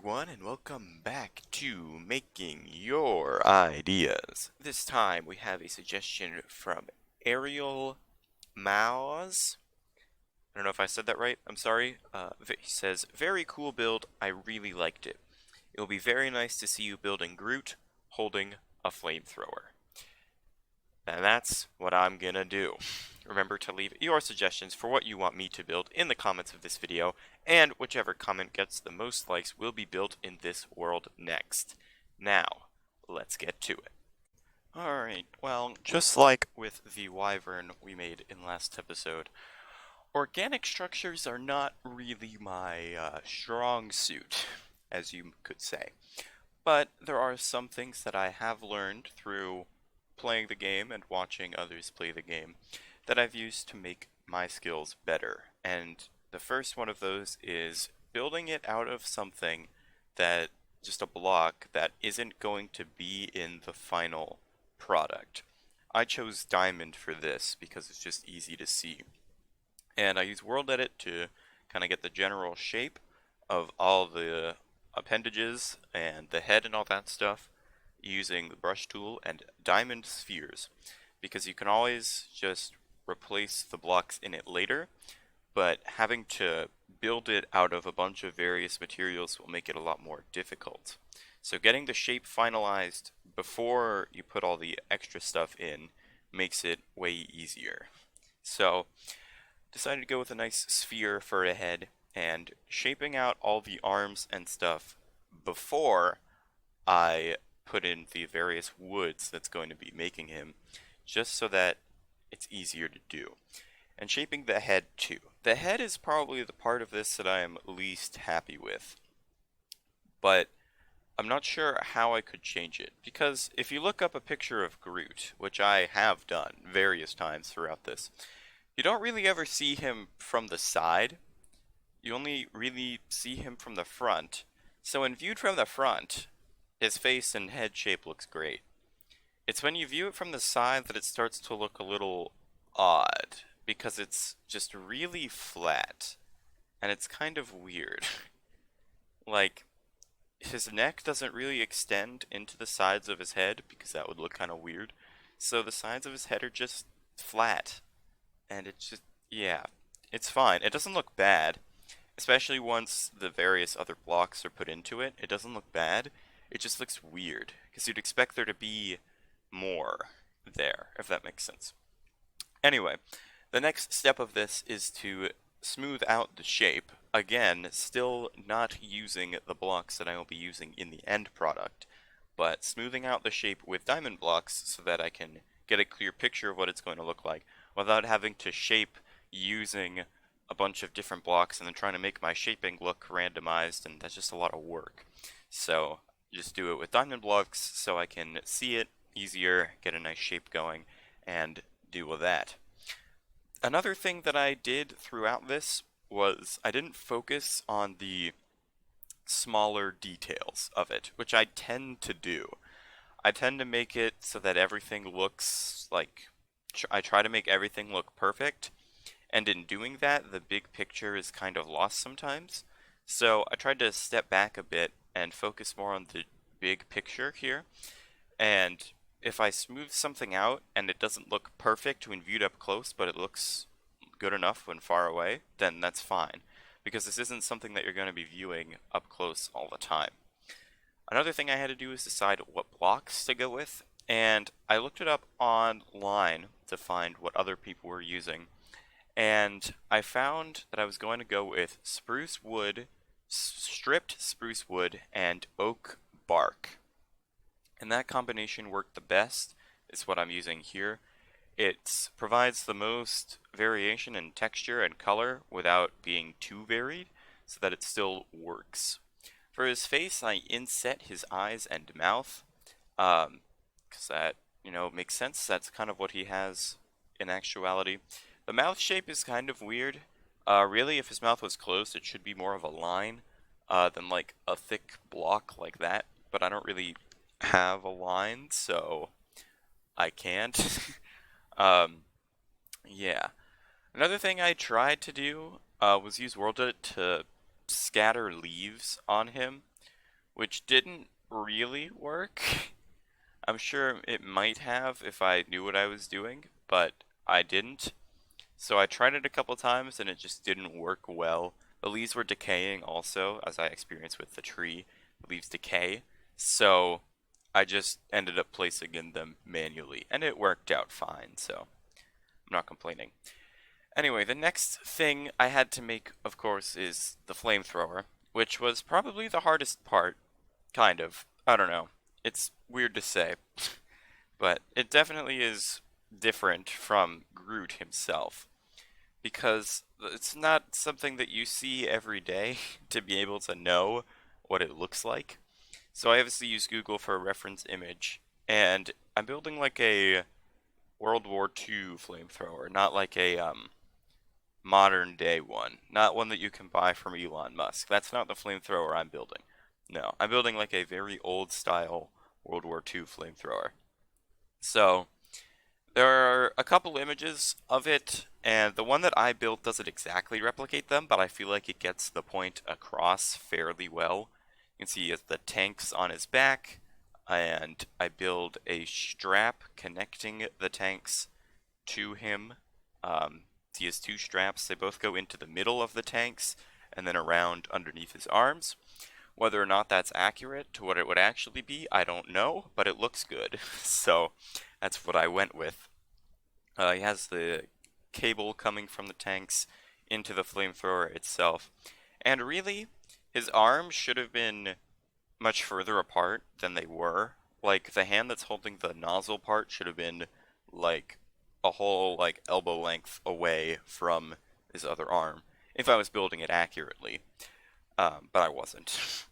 everyone, and welcome back to Making Your Ideas. This time we have a suggestion from Ariel Maoz. I don't know if I said that right, I'm sorry. He says, very cool build, I really liked it. It will be very nice to see you building Groot holding a flamethrower. And that's what I'm gonna do. Remember to leave your suggestions for what you want me to build in the comments of this video, and whichever comment gets the most likes will be built in this world next. Now, let's get to it. Alright, well, just like with the wyvern we made in last episode, organic structures are not really my strong suit, as you could say. But there are some things that I have learned through playing the game and watching others play the game that I've used to make my skills better. And the first one of those is building it out of something that, just a block that isn't going to be in the final product. I chose diamond for this because it's just easy to see. And I use world edit to kind of get the general shape of all the appendages and the head and all that stuff using the brush tool and diamond spheres, because you can always just replace the blocks in it later, but having to build it out of a bunch of various materials will make it a lot more difficult. So getting the shape finalized before you put all the extra stuff in makes it way easier. So decided to go with a nice sphere for a head and shaping out all the arms and stuff before I put in the various woods that's going to be making him, just so that it's easier to do. And shaping the head too. The head is probably the part of this that I am least happy with, but I'm not sure how I could change it, because if you look up a picture of Groot, which I have done various times throughout this, you don't really ever see him from the side. You only really see him from the front. So when viewed from the front, his face and head shape looks great. It's when you view it from the side that it starts to look a little odd, because it's just really flat, and it's kind of weird. Like, his neck doesn't really extend into the sides of his head, because that would look kind of weird. So the sides of his head are just flat, and it's just, yeah, it's fine. It doesn't look bad, especially once the various other blocks are put into it. It doesn't look bad. It just looks weird, because you'd expect there to be more there, if that makes sense. Anyway, the next step of this is to smooth out the shape. Again, still not using the blocks that I will be using in the end product, but smoothing out the shape with diamond blocks so that I can get a clear picture of what it's going to look like without having to shape using a bunch of different blocks and then trying to make my shaping look randomized, and that's just a lot of work. So just do it with diamond blocks so I can see it easier, get a nice shape going, and deal with that. Another thing that I did throughout this was I didn't focus on the smaller details of it, which I tend to do. I tend to make it so that everything looks like, I try to make everything look perfect, and in doing that, the big picture is kind of lost sometimes. So I tried to step back a bit and focus more on the big picture here. And if I smooth something out and it doesn't look perfect when viewed up close, but it looks good enough when far away, then that's fine, because this isn't something that you're going to be viewing up close all the time. Another thing I had to do is decide what blocks to go with, and I looked it up online to find what other people were using, and I found that I was going to go with spruce wood, stripped spruce wood, and oak bark. And that combination worked the best, is what I'm using here. It provides the most variation in texture and color without being too varied, so that it still works. For his face, I inset his eyes and mouth, because that, makes sense. That's kind of what he has in actuality. The mouth shape is kind of weird. Really, if his mouth was closed, it should be more of a line than like a thick block like that. But I don't really have a line, so I can't. Yeah. Another thing I tried to do was use World Edit to scatter leaves on him, which didn't really work. I'm sure it might have if I knew what I was doing, but I didn't. So I tried it a couple times and it just didn't work well. The leaves were decaying also, as I experienced with the tree. The leaves decay. So I just ended up placing in them manually, and it worked out fine, so I'm not complaining. Anyway, the next thing I had to make, of course, is the flamethrower, which was probably the hardest part, kind of. I don't know. It's weird to say, but it definitely is different from Groot himself because it's not something that you see every day to be able to know what it looks like. So I obviously use Google for a reference image, and I'm building like a World War II flamethrower, not like a modern day one, not one that you can buy from Elon Musk. That's not the flamethrower I'm building. No, I'm building like a very old style World War II flamethrower. So there are a couple images of it, and the one that I built doesn't exactly replicate them, but I feel like it gets the point across fairly well. You can see he has the tanks on his back, and I build a strap connecting the tanks to him. Um, he has two straps. They both go into the middle of the tanks and then around underneath his arms. Whether or not that's accurate to what it would actually be, I don't know, but it looks good. So that's what I went with. He has the cable coming from the tanks into the flamethrower itself. And really, his arms should have been much further apart than they were. Like, the hand that's holding the nozzle part should have been, like, a whole, like, elbow length away from his other arm, if I was building it accurately. But I wasn't.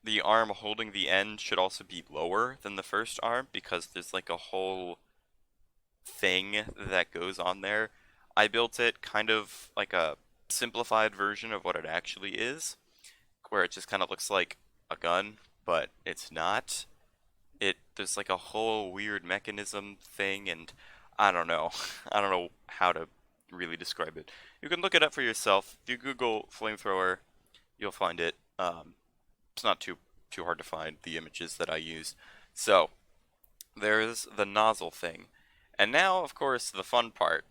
The arm holding the end should also be lower than the first arm, because there's, like, a whole thing that goes on there. I built it kind of like a simplified version of what it actually is, where it just kind of looks like a gun, but it's not. There's like a whole weird mechanism thing, and I don't know. I don't know how to really describe it. You can look it up for yourself. If you Google flamethrower, you'll find it. It's not too hard to find the images that I used. So there's the nozzle thing. And now, of course, the fun part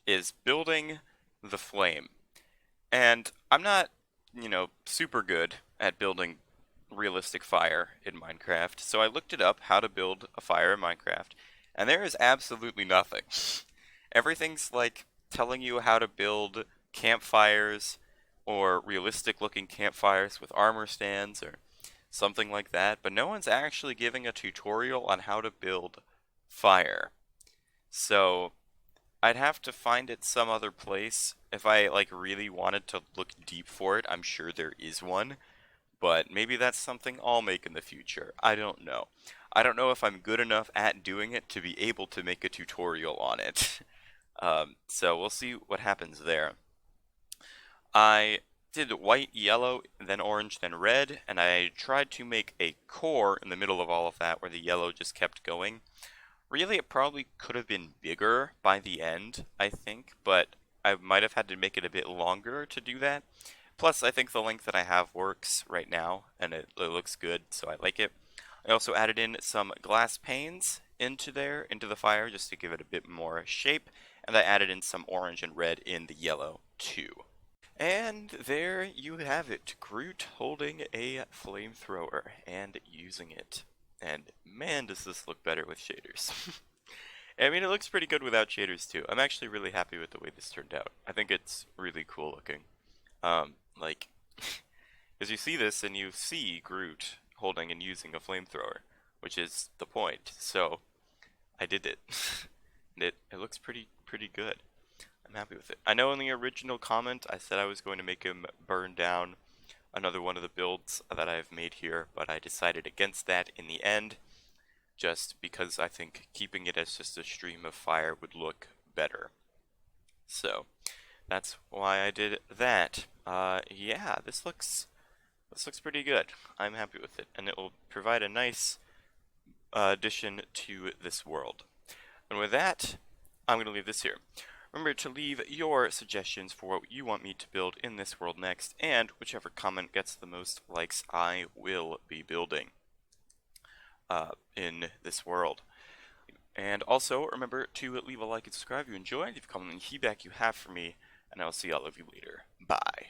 is building the flame. And I'm not, super good at building realistic fire in Minecraft, so I looked it up how to build a fire in Minecraft, and there is absolutely nothing. Everything's like telling you how to build campfires or realistic looking campfires with armor stands or something like that, but no one's actually giving a tutorial on how to build fire. So I'd have to find it some other place. If I like really wanted to look deep for it, I'm sure there is one, but maybe that's something I'll make in the future. I don't know. I don't know if I'm good enough at doing it to be able to make a tutorial on it. So we'll see what happens there. I did white, yellow, then orange, then red, and I tried to make a core in the middle of all of that where the yellow just kept going. Really, it probably could have been bigger by the end, I think, but I might have had to make it a bit longer to do that. Plus, I think the length that I have works right now, and it looks good, so I like it. I also added in some glass panes into the fire, just to give it a bit more shape, and I added in some orange and red in the yellow, too. And there you have it, Groot holding a flamethrower and using it. And man, does this look better with shaders. I mean, it looks pretty good without shaders too. I'm actually really happy with the way this turned out. I think it's really cool looking. Like, as you see this and you see Groot holding and using a flamethrower, which is the point. So, I did it. And it looks pretty good. I'm happy with it. I know in the original comment I said I was going to make him burn down another one of the builds that I've made here, but I decided against that in the end, just because I think keeping it as just a stream of fire would look better. So, that's why I did that. Yeah, this looks pretty good. I'm happy with it, and it will provide a nice addition to this world. And with that, I'm going to leave this here. Remember to leave your suggestions for what you want me to build in this world next, and whichever comment gets the most likes, I will be building in this world. And also, remember to leave a like and subscribe if you enjoyed, leave a comment on the feedback you have for me, and I'll see all of you later. Bye.